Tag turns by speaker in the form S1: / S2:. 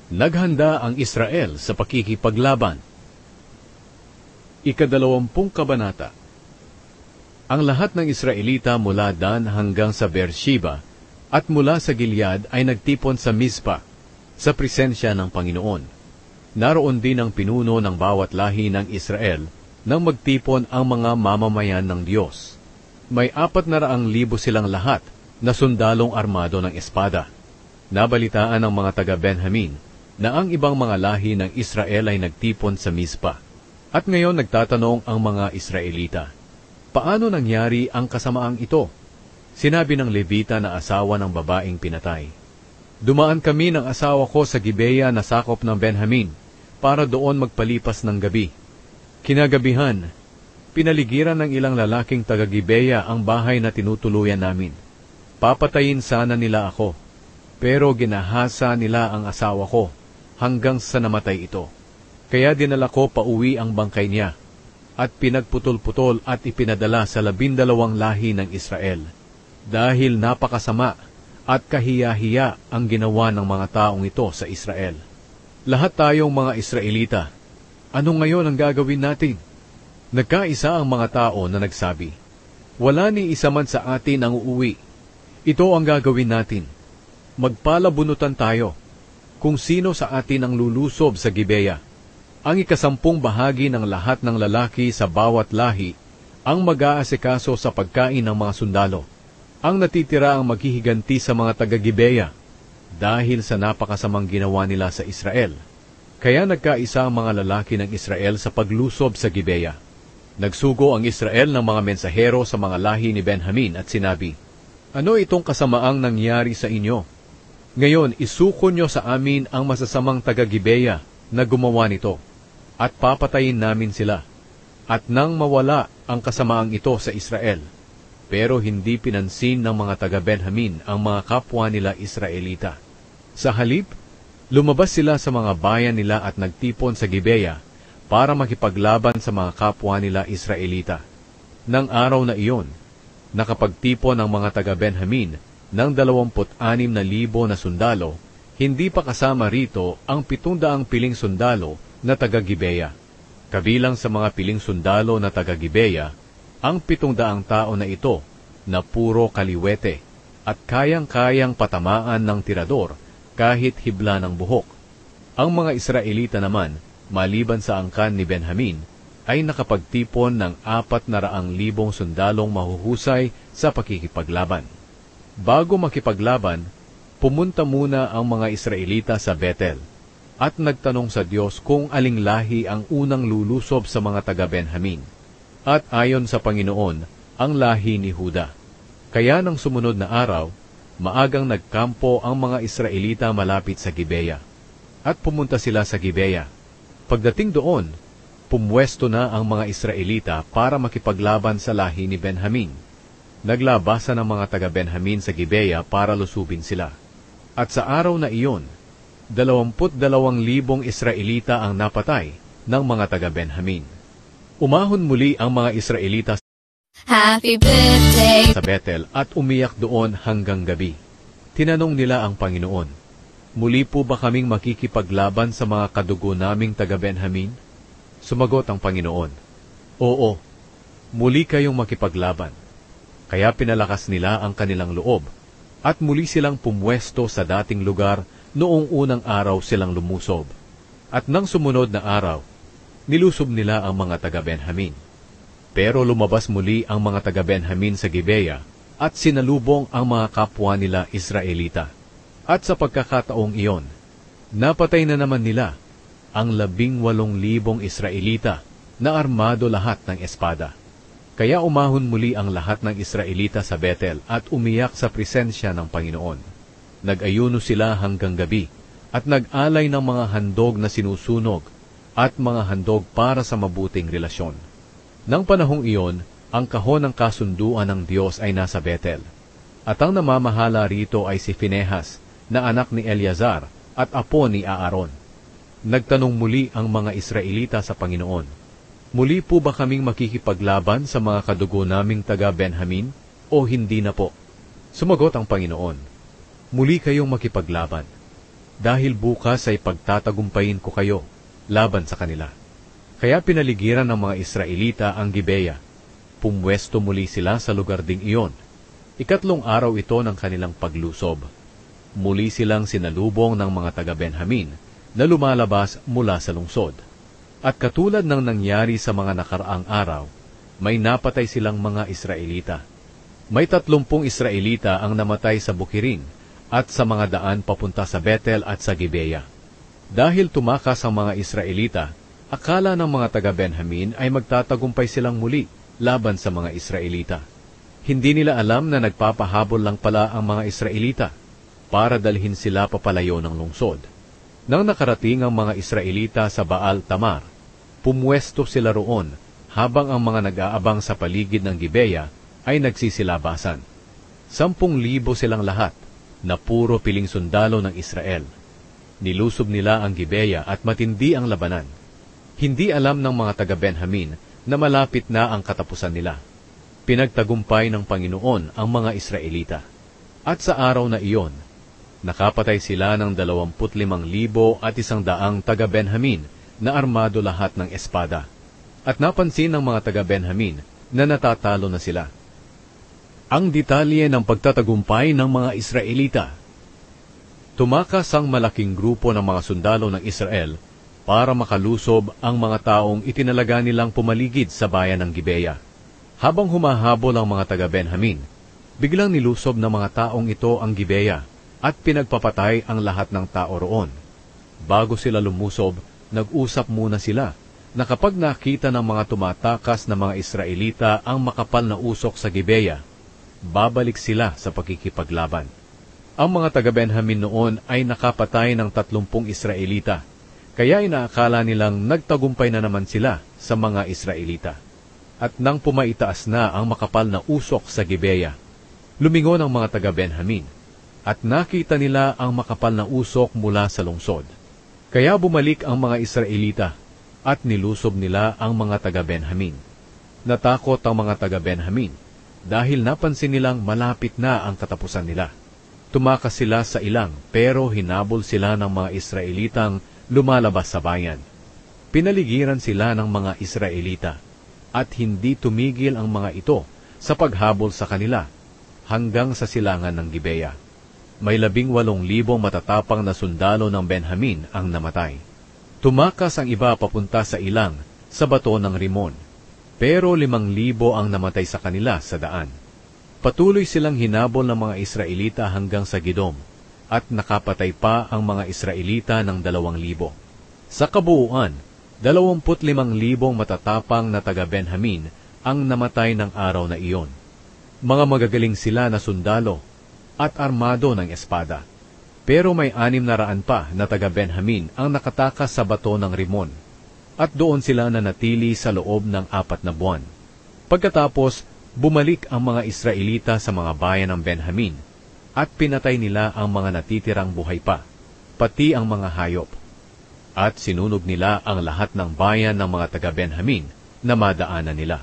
S1: Naghanda ang Israel sa pakikipaglaban. Ika-20 kabanata. Ang lahat ng Israelita mula Dan hanggang sa Beersheba at mula sa Gilead ay nagtipon sa Mizpa, sa presensya ng Panginoon. Naroon din ang pinuno ng bawat lahi ng Israel nang magtipon ang mga mamamayan ng Diyos. May 400,000 silang lahat na sundalong armado ng espada. Nabalitaan ng mga taga-Benjamin na ang ibang mga lahi ng Israel ay nagtipon sa Mizpa. At ngayon nagtatanong ang mga Israelita, paano nangyari ang kasamaang ito? Sinabi ng Levita na asawa ng babaeng pinatay, dumaan kami ng asawa ko sa Gibeya na sakop ng Benjamin para doon magpalipas ng gabi. Kinagabihan, pinaligiran ng ilang lalaking taga-Gibeya ang bahay na tinutuluyan namin. Papatayin sana nila ako, pero ginahasa nila ang asawa ko hanggang sa namatay ito. Kaya dinala ko pauwi ang bangkay niya, at pinagputol-putol at ipinadala sa 12 lahi ng Israel. Dahil napakasama at kahiya-hiya ang ginawa ng mga taong ito sa Israel. Lahat tayong mga Israelita, ano ngayon ang gagawin natin? Nagkaisa ang mga tao na nagsabi, wala ni isa man sa atin ang uuwi. Ito ang gagawin natin. Magpalabunutan tayo kung sino sa atin ang lulusob sa Gibeya. Ang 10 bahagi ng lahat ng lalaki sa bawat lahi ang mag-aasikaso sa pagkain ng mga sundalo. Ang natitira ang maghihiganti sa mga taga-Gibeya dahil sa napakasamang ginawa nila sa Israel. Kaya nagkaisa ang mga lalaki ng Israel sa paglusob sa Gibeya. Nagsugo ang Israel ng mga mensahero sa mga lahi ni Benjamin at sinabi, ano itong kasamaang nangyari sa inyo? Ngayon, isuko nyo sa amin ang masasamang taga-Gibeya na gumawa nito, at papatayin namin sila. At nang mawala ang kasamaang ito sa Israel, pero hindi pinansin ng mga taga-Benjamin ang mga kapwa nila Israelita. Sa halip, lumabas sila sa mga bayan nila at nagtipon sa Gibeya para makipaglaban sa mga kapwa nila Israelita. Nang araw na iyon, nakapagtipon ang mga taga-Benjamin ng 26,000 na sundalo, hindi pa kasama rito ang 700 piling sundalo na taga-Gibeya. Kabilang sa mga piling sundalo na taga-Gibeya, ang 700 tao na ito na puro kaliwete at kayang-kayang patamaan ng tirador kahit hibla ng buhok. Ang mga Israelita naman, maliban sa angkan ni Benjamin, ay nakapagtipon ng 400,000 sundalong mahuhusay sa pakikipaglaban. Bago makipaglaban, pumunta muna ang mga Israelita sa Betel at nagtanong sa Diyos kung aling lahi ang unang lulusob sa mga taga-Benjamin. At ayon sa Panginoon, ang lahi ni Huda. Kaya nang sumunod na araw, maagang nagkampo ang mga Israelita malapit sa Gibeya. At pumunta sila sa Gibeya. Pagdating doon, pumwesto na ang mga Israelita para makipaglaban sa lahi ni Benjamin. Naglabasan ng mga taga-Benjamin sa Gibeya para lusubin sila. At sa araw na iyon, 22,000 Israelita ang napatay ng mga taga-Benjamin. Umahon muli ang mga Israelita
S2: Happy birthday
S1: sa Betel at umiyak doon hanggang gabi. Tinanong nila ang Panginoon, muli po ba kaming makikipaglaban sa mga kadugo naming taga-Benjamin? Sumagot ang Panginoon, oo, muli kayong makipaglaban. Kaya pinalakas nila ang kanilang loob, at muli silang pumwesto sa dating lugar noong unang araw silang lumusob. At nang sumunod na araw, nilusob nila ang mga taga-Benjamin. Pero lumabas muli ang mga taga-Benjamin sa Gibeya, at sinalubong ang mga kapwa nila Israelita. At sa pagkakataong iyon, napatay na naman nila ang 18,000 Israelita na armado lahat ng espada. Kaya umahon muli ang lahat ng Israelita sa Betel at umiyak sa presensya ng Panginoon. Nag-ayuno sila hanggang gabi at nag-alay ng mga handog na sinusunog at mga handog para sa mabuting relasyon. Nang panahong iyon, ang kahon ng kasunduan ng Diyos ay nasa Betel. At ang namamahala rito ay si Finehas, na anak ni Eleazar at apo ni Aaron. Nagtanong muli ang mga Israelita sa Panginoon, muli po ba kaming makikipaglaban sa mga kadugo naming taga-Benjamin o hindi na po? Sumagot ang Panginoon, muli kayong makipaglaban. dahil bukas ay pagtatagumpayin ko kayo laban sa kanila. Kaya pinaligiran ng mga Israelita ang Gibeya. Pumwesto muli sila sa lugar ding iyon. Ikatlong araw ito ng kanilang paglusob. Muli silang sinalubong ng mga taga-Benjamin na lumalabas mula sa lungsod. At katulad ng nangyari sa mga nakaraang araw, may napatay silang mga Israelita. May 30 Israelita ang namatay sa bukirin at sa mga daan papunta sa Bethel at sa Gibeya. Dahil tumakas ang mga Israelita, akala ng mga taga-Benjamin ay magtatagumpay silang muli laban sa mga Israelita. Hindi nila alam na nagpapahabol lang pala ang mga Israelita para dalhin sila papalayo ng lungsod. Nang nakarating ang mga Israelita sa Baal Tamar, pumwesto sila roon habang ang mga nag-aabang sa paligid ng Gibeya ay nagsisilabasan. 10,000 silang lahat na puro piling sundalo ng Israel. Nilusob nila ang Gibeya at matindi ang labanan. Hindi alam ng mga taga-Benjamin na malapit na ang katapusan nila. Pinagtagumpay ng Panginoon ang mga Israelita. At sa araw na iyon, nakapatay sila ng 25,100 taga-Benjamin na armado lahat ng espada. At napansin ng mga taga-Benjamin na natatalo na sila. Ang detalye ng pagtatagumpay ng mga Israelita. Tumakas ang malaking grupo ng mga sundalo ng Israel para makalusob ang mga taong itinalaga nilang pumaligid sa bayan ng Gibeya. Habang humahabol ang mga taga-Benjamin, biglang nilusob ng mga taong ito ang Gibeya at pinagpapatay ang lahat ng tao roon. Bago sila lumusob, nag-usap muna sila na kapag nakita ng mga tumatakas na mga Israelita ang makapal na usok sa Gibeya, babalik sila sa pagkikipaglaban. Ang mga taga-Benjamin noon ay nakapatay ng 30 Israelita, kaya inaakala nilang nagtagumpay na naman sila sa mga Israelita. At nang pumaitaas na ang makapal na usok sa Gibeya, lumingon ang mga taga-Benjamin, at nakita nila ang makapal na usok mula sa lungsod. Kaya bumalik ang mga Israelita, at nilusob nila ang mga taga-Benjamin. Natakot ang mga taga-Benjamin, dahil napansin nilang malapit na ang katapusan nila. Tumakas sila sa ilang, pero hinabol sila ng mga Israelitang lumalabas sa bayan. Pinaligiran sila ng mga Israelita, at hindi tumigil ang mga ito sa paghabol sa kanila hanggang sa silangan ng Gibeya. May 18,000 matatapang na sundalo ng Benjamin ang namatay. Tumakas ang iba papunta sa ilang sa bato ng Rimon, pero 5,000 ang namatay sa kanila sa daan. Patuloy silang hinabol ng mga Israelita hanggang sa Gidom, at nakapatay pa ang mga Israelita ng 2,000. Sa kabuuan, 25,000 matatapang na taga-Benjamin ang namatay ng araw na iyon. Mga magagaling sila na sundalo at armado ng espada. Pero may 600 pa na taga-Benjamin ang nakatakas sa bato ng Rimon, at doon sila nanatili sa loob ng 4 na buwan. Pagkatapos, bumalik ang mga Israelita sa mga bayan ng Benjamin, at pinatay nila ang mga natitirang buhay pa, pati ang mga hayop. At sinunog nila ang lahat ng bayan ng mga taga-Benjamin na madaanan nila.